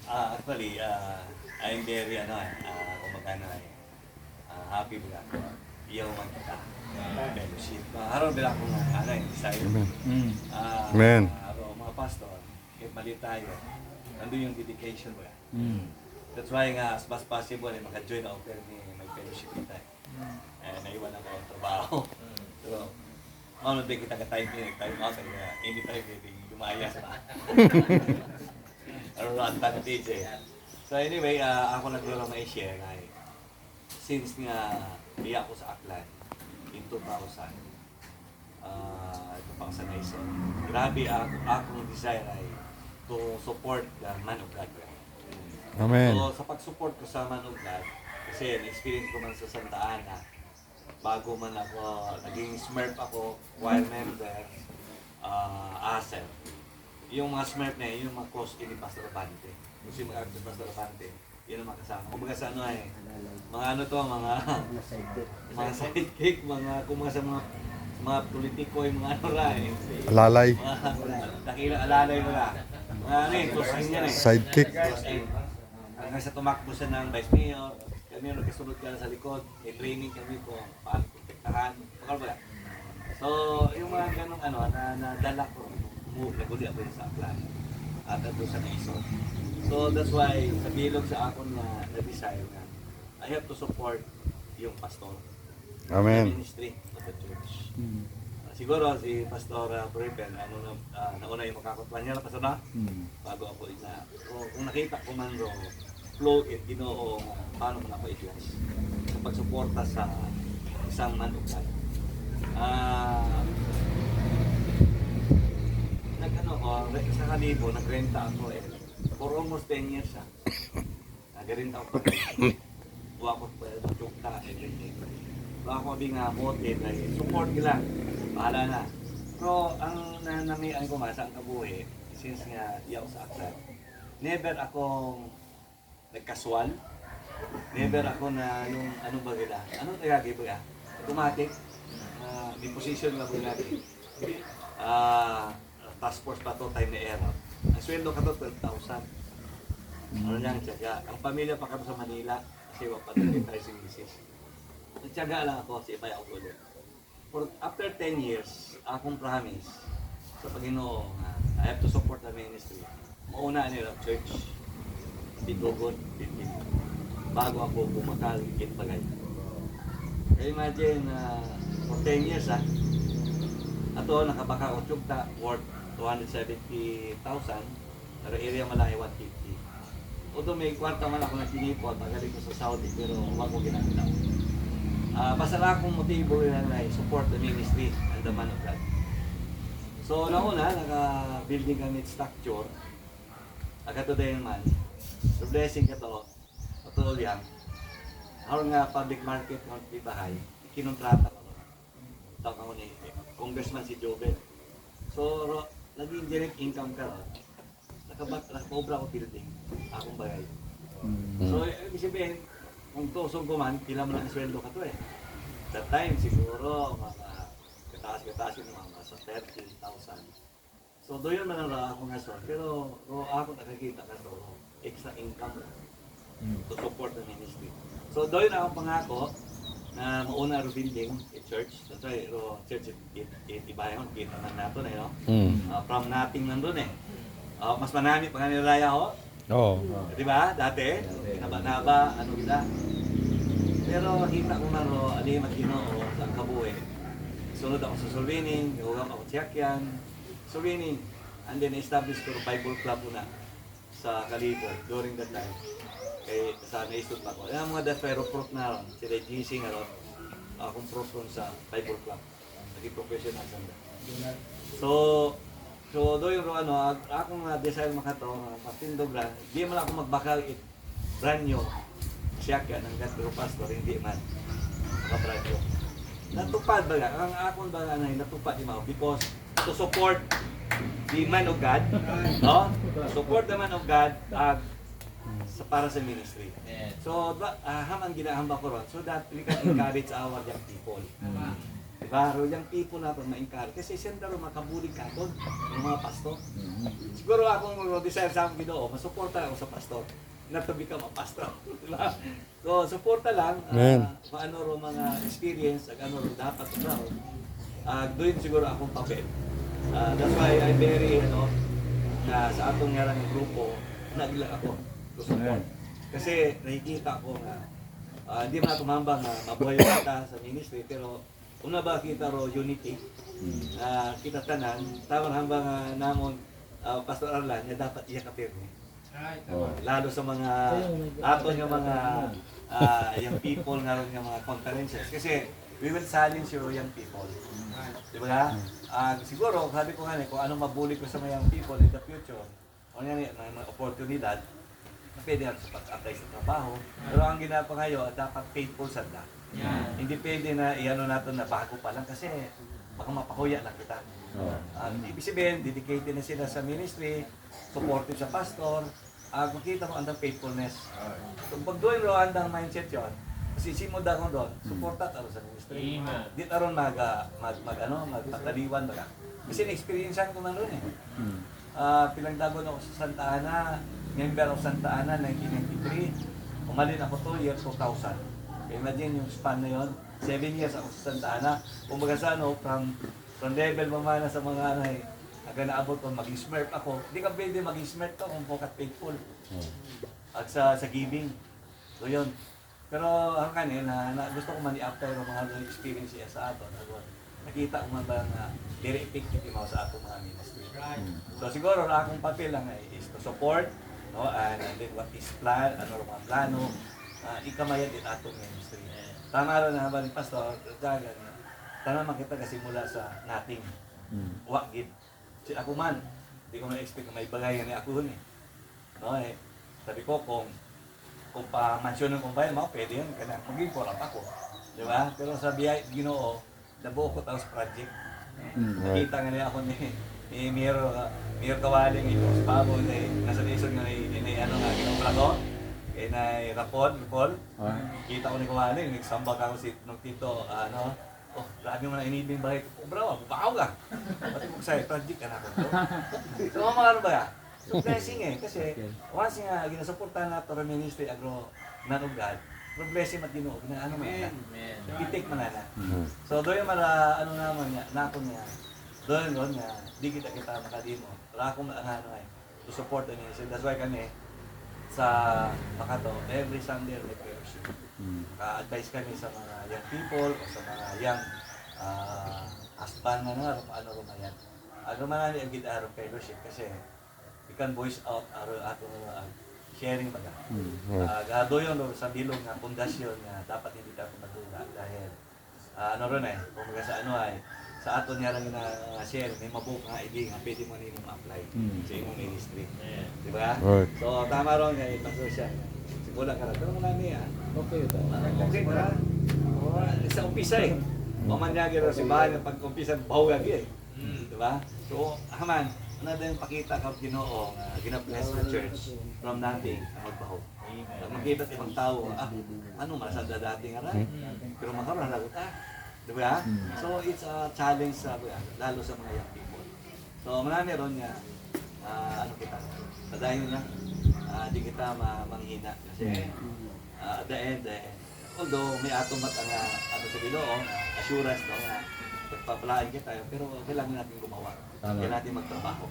Actually, I'm very, happy ba ako. Iyaw man kita. Fellowship. Haron bila ko nga, design. Amen. Mm. Amen. Mga pastor, kahit mali tayo, nandun yung dedication ba. Mm. That's why nga, as much possible, maka-join ako pero may fellowship kita. Naiwan ako ang trabaho. So, ano din kita ka-time in, time out, kaya hindi tayo pwedeng lumayas pa. Ano ang tanong DJ. So anyway, ako naglaro may share nga since nga biya ako sa Aklan in 2000, ito pang sa Naison. Grabe akong desire ay to support the man of God. Amen. So sa pag-support ko sa man of God, kasi na-experience ko man sa Santa Ana, bago man ako, naging Smurf ako, choir member, ASEL. Yung mga Smurf na yun, yung mga close ni Pastor Abante. Kung si mga actor Pastor Abante, yun ang makasama. Kung mga sa ano mga ano to, mga sidekick, kung mga sa mga politiko, yung mga ano Alalay. mga takila alalay mo na. Mga ano close in yan Sidekick. Close in. Hanggang sa tumakbo siya ng Vice Mayor, kami yung nagkasunod ka sa likod, may training kami kung paano protektahan. Pakal ba? So, yung mga ganong nadala ko, naguli ako yun sa Aklan at doon sa Naison. So that's why sa bilog sa akon na-desire na I have to support yung pastor. Amen. The ministry of the church. Mm. Siguro si Pastor Prepen, nauna yung makakutwan niya na pastor na, bago ako ina. So kung nakita ko man ro, flow it, Ginoo, paano mo na ako i-class sa pagsuporta sa isang man of God. Sa Kalibo, nagrenta ako for almost 10 years siya. Nagrenta ako pa. Buwa ko pa, matukta, everything. Buwa ko din nga motive na support nila. Bahala na. Pero ang nanamian ko nga sa ang kabuhi, since nga iyaw sa Aklan, never akong nagkaswal. Never ako na yung ano ba nila. Ano tagagi ba? Automatic. May position na ba natin. Task force pa to, time na era. Ang sweldo ka to, 12,000. Ano lang, tiyaga. Ang pamilya pa kami sa Manila, kasi wapatuloy tayo sa misis. Tiyaga lang ako, si Ipay ako ulit. After 10 years, akong promise sa Panginoon, I have to support the ministry. Mauna nila, church, Bitugon, Bitugon. Bago ako bumakal, Kitbagay. Kaya imagine, for 10 years ato nakabaka o tiyugta, worth 270,000, pero area malaki 150. Although may kwarta man ako na tinipon, magaling ko sa Saudi, pero huwag ko ginagawa. Basta lang akong motibo rin na support the ministry and the man of God. So nauna, naka-building kami structure, agad-today naman, so blessing ka to, patuloy yan. Haron nga public market, ng bahay, kinontrata ko. Tawag ako ni Congressman si Jobel. So, naging direct income ka ron. Nakapobra ko building. Akong bagay. So, ibig sabihin, kung tusong ko man, pila mo lang sweldo ka to That time, siguro, mga kataas-kataas yung mga sa 30,000. So, doon man ang ako nga so. Pero, ako nakakita ka to, extra income to support the ministry. So, doon akong pangako, na mauna ro building church. That's why church itibayon kita man nato na from nothing nandun mas manami pa nga ni Raya ho. Oo. Di ba? Dati naba ano kita. Pero kita ko na ro ali Ginoo sa kabuhi. Sunod ako sa Solvining, gawam ako Tiakyan, Solvining, and then establish ko Bible Club na sa Kalibo during that time. Kay sa naisod pa ko. Yung mga pero proof na ron, sila GC nga ron, akong proof ron sa Bible Club. Naging professional sanda. So doon yung akong desire makato, patindo brand, di man ako magbakal brand new. Siya kaya ng Gastro Pastor, hindi man. Maka-brand new. Natupad ba nga? Ang akong ba nga natupad ni Mao because to support the man of God, no? Support the man of God, para sa ministry. So, hamang ginahamba ko ron so that we can encourage our young people. Diba? Ro yung people natin ma-encourage. Kasi siyempre ro makabulig ka doon, ng mga pastor. Siguro akong desire sa aking Ginoo, masuporta ako sa pastor. Not to become a pastor. Diba? So, suporta lang, Amen. kung ano ro mga experience, ag ano ro dapat ro. Doon siguro akong papel. That's why I'm very, na sa atong nga ng grupo, nagla ako to support. Kasi nakikita ko na hindi man tumambang na mabuhay kita sa ministry, pero una ba kita ro unity, kita tanan, tawag hambang namon Pastor Arlan, na dapat iya kapirmi. Lalo sa mga aton yung mga young people nga ron yung mga conferences. Kasi we will challenge your young people. Di ba? Siguro, sabi ko nga kung anong mabuli ko sa mga young people in the future, o yan, may mga oportunidad, na pwede natin sa pag-apply sa trabaho. Pero ang ginagawa ngayon, dapat faithful sa da. Hindi pwede na i-ano natin na bago pa lang kasi baka mapahuya na kita. Ibig sabihin, dedicated na sila sa ministry, supportive sa pastor, makita mo andang faithfulness. So, pag doon ro andang mindset yon, kasi simod ako doon, suporta taro sa ministry. Di taron magpataliwan ba. Kasi na-experiencean ko man ron eh. Pinagdagon ako sa Santa Ana, member of Santa Ana 1993. Umalin ako 2 years 2000. Imagine yung span na yon, 7 years ako sa Santa Ana. Kumbaga sa from level mamana sa mga aga naabot ko maging smart ako. Hindi ka pwede maging smart ka kung pokat faithful. At sa giving. So yun. Pero ang kanina, gusto ko man i-after ng mga experience siya sa ato. Nakita ko man ba na very effective yung sa ato mga ministry. So siguro na akong papel lang is to support, and then what is plan, ano mga plano, ikamayan din atong ministry. Tama rin na ba ni Pastor, dagan na. Tama makita kasi mula sa nothing. Wakit. Si ako man, hindi ko na-expect na may bagay na ako eh. Sabi ko, kung pa-mansyonan kong bayan, pwede yun. Kaya maging korap ako. Di ba? Pero sa Ginoo, nabuo ko tapos project. Nakita nga niya ako ni Miro Kawaling, ito si Pabo, nasa lison nga ginumpra ko. Kaya na rapon, kita ko ni Kawaling, nagsambag ako si nung tito, grabe mo na inibing bahay ko. Bro, bakaw ka. Pati mo sa'yo, project ka na ako. So, mga ba? Blessing kasi once nga ginasuportahan nato sa ministry agro nanugad, blessing at Ginoo na ano man. I-take man na. So doon yung naman niya, nato niya. Doon nga, di kita makadimo. Wala akong to support the ministry. That's why kami sa Makato, every Sunday may fellowship. Advice kami sa mga young people o sa mga young husband na ano rumayan. Ano man ang gitara fellowship kasi we can voice out ato sharing baga. Gado yun sa bilog nga pundasyon nga dapat hindi tayo matula dahil kumbaga sa sa ato niya lang share may mabuo nga idea nga pwede mo nimo ma-apply sa imong ministry. Di ba? Right. So tama ron nga pastor siya. Siguro ka ra pero nami okay ta. Okay ra. Sa umpisa man niya gyud si bahay pag umpisa bawo gyud Di ba? So haman ano din pakita ka Ginoo nga gina-bless the church from nothing magbaho. Makita sa ibang tao, ano masada dati nga ra. Pero makaroon lagot Di ba? So it's a challenge lalo sa mga young people. So marami ron nga kita. Padayon na di kita manghina kasi at the end although may atomat ang sa Ginoo, assurance nga pagpapalain kita pero kailangan natin gumawa. Kailangan natin magtrabaho.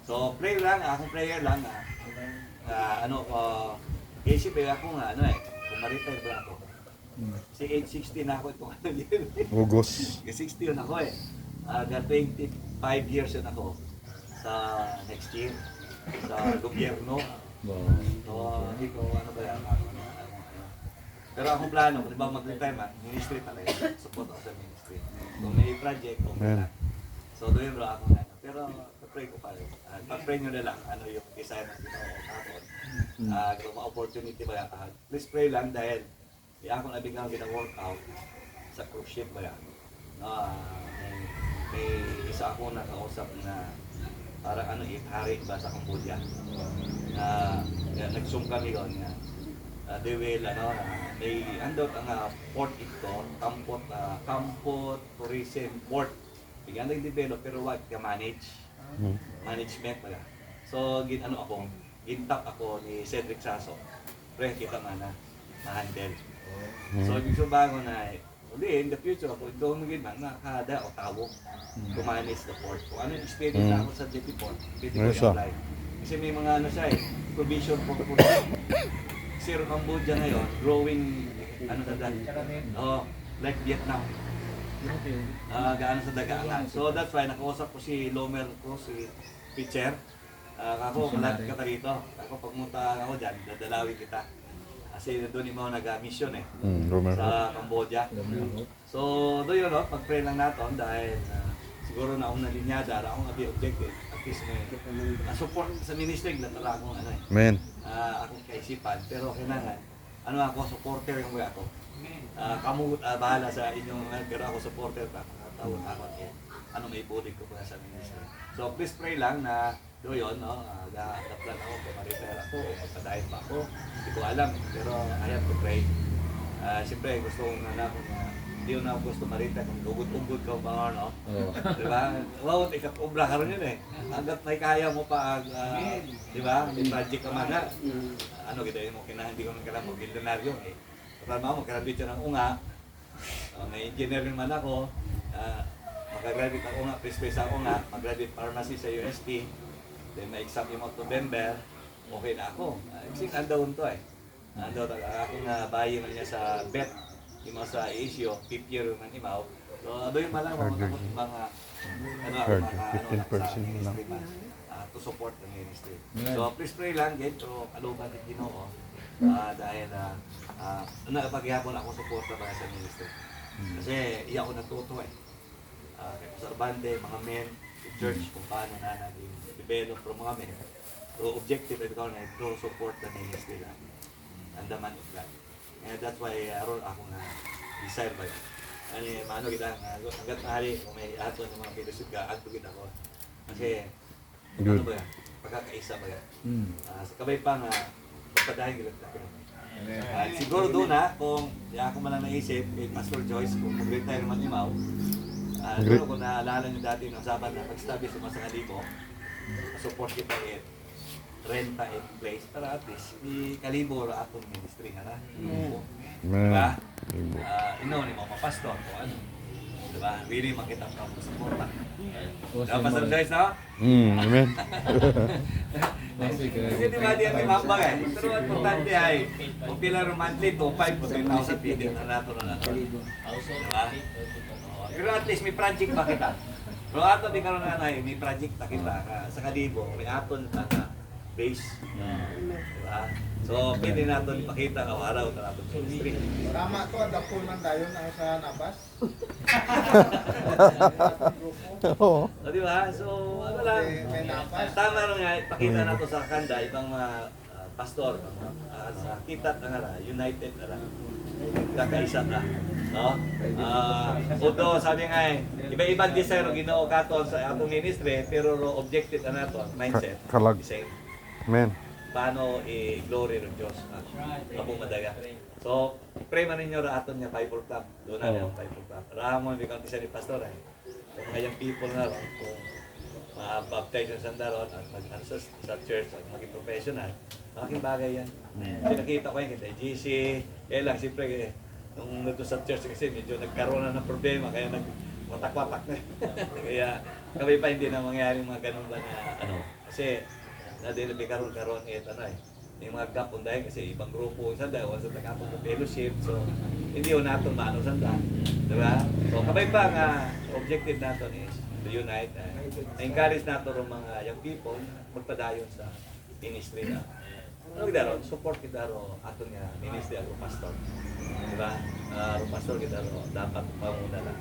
So pray lang, akong prayer lang isip ako nga kung ma-retire ba ako. Si age 60 na ako itong yun. August. 60 yun ako Got 25 years yun ako sa next year sa gobyerno. So hindi ko ba yan. Pero akong plano, kung mag-retire ministry talaga. Support ako sa ministry. Kung may project, okay lang. So doon rin ako Pero pray ko pa rin. Pag-pray nyo na lang ano yung desire ng Ginoo kapon. Kung ma-opportunity ba yan. Please pray lang dahil akong nabigyan gina-workout sa cruise ship ba yan. May isa ako nakausap na parang hari ba sa Cambodia. Nag-zoom kami doon nga. they will, may andot ang port ito, kampot, tourism, port. Bigyan nag-develop, pero wag ka manage. Management pala. So, gintap ako ni Cedric Sasso. Pre, kita mana, ma-handle. So, ibig sabihin na, in the future, ako ito magiging nakakada o tawag to manage the port. Kung ano yung experience na ako sa JP Port, pwede ko i-apply. Kasi may mga provision for port. Zero Cambodia ngayon, growing, like Vietnam. Gaano sa dagaan. So that's why nakausap ko si Lomer ko, si Pitcher. Ako, malapit ka pa rito. Ako, pagmunta ako dyan, dadalawin kita. Kasi doon yung mga nag-mission sa Cambodia. So doon yun, pag-pray lang natin dahil siguro na akong nalinyada, akong objective. At least may support sa ministry, natala akong Amen. akong kaisipan. Pero kailangan, ako, supporter yung mga ako. Bahala sa inyong, pero ako supporter pa. Tawag ako ano may ipulig ko pa sa ministry. So please pray lang na doon yun, na-plan ako, pumariter ako, o magpadahin pa ako. Hindi ko alam, pero I have to pray. Siyempre, gusto kong hindi ko na gusto marita kung ugod-ugod ka pa, diba? Wow, ikakubra ka rin yun Hanggat may kaya mo pa, diba? May project ka man kita mo hindi ko nang kailangan mag-milyonaryo Kapag mo, graduate ng unga, may engineering man ako, mag-graduate ako nga, pre-space ako nga, mag-graduate pharmacy sa UST, then may exam yung November, okay na ako. Kasi nandoon to Nandoon ako na bayi man niya sa BET, yung mga sa Asia, 5th year man imaw. So, doon yung malang mga, sa ministry man, to support the ministry. So, please pray lang, so, aluban ng Ginoo, dahil napaghihapon ako suporta para sa ministry. Kasi iya ako natuto kay Pastor Bande, mga men, church, kung paano na nag-develop from mga men. So objective ito na to support the ministry lang. Andaman of God. And that's why aron ako na desire ba yun. Ano kita, hanggat nahali, kung may ato ng mga pilosid ka, agto kita ko. Kasi, ano ba yan? Pagkakaisa ba yan? Sa kabay pa nga, pagpadahin kita ko. Siguro doon kung ako man lang naisip kay Pastor Joyce, kung mag-retire man imaw, siguro kung naalala nyo dati ng sabat na pag-establish sa Kalibo, support kita renta and place para at least i-kalibo ra atong ministry na diba? Inaw ni mga pastor kung ano, diba? Really makita ka mo suporta. Diba, Pastor Joyce, no? Amen. Kasi di ba diyan may mambag pero ang importante ay kung pila monthly to 5 to 10,000 pidin na nato na nato. Diba? Pero at least may project ba kita? Pero ato di karon na may project ta kita sa Kalibo, may aton ta base. Diba? So, pwede natin ipakita araw-araw na natin sa ministry. Tama to, adapol man tayo sa nabas. Oo. So, di ba? So, ano lang, tama lang nga, ipakita natin sa kanda, ibang mga pastor, sa kitat na united na lang. Kakaisa na. No? Although, sabi nga iba-ibang desire Ginoo katon sa atong ministry, pero objective na nato, mindset, Kalag. the same. Amen. Paano i-glory ng Diyos kapong madaga. So, pray man ninyo ra aton nga Bible Club. Doon na yung Bible Club. Ramon, may kanti siya ni Pastor kung ngayang people na ron, kung ma-baptize sa daron at mag-answer sa church at maging professional, malaking bagay yan. Pinakita ko yan kita GC, kaya lang, siyempre, nung nito sa church kasi medyo nagkaroon na ng problema, kaya nagwatak-watak na. Kaya kami pa hindi na mangyari mga ganun ba na kasi na-deliver karon may mga gap dahil kasi ibang grupo sa dahil sa takapon ng fellowship, so hindi yun natin maano sa dahil, diba? So kabay pa nga objective natin is to unite encourage natin ang mga young people magpadayon sa ministry na kita ron, support kita ron aton nga ministry ako pastor, diba? Pastor kita ron dapat pamuna lang.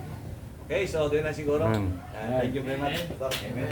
Okay, so doon na siguro. Thank you very much. Amen.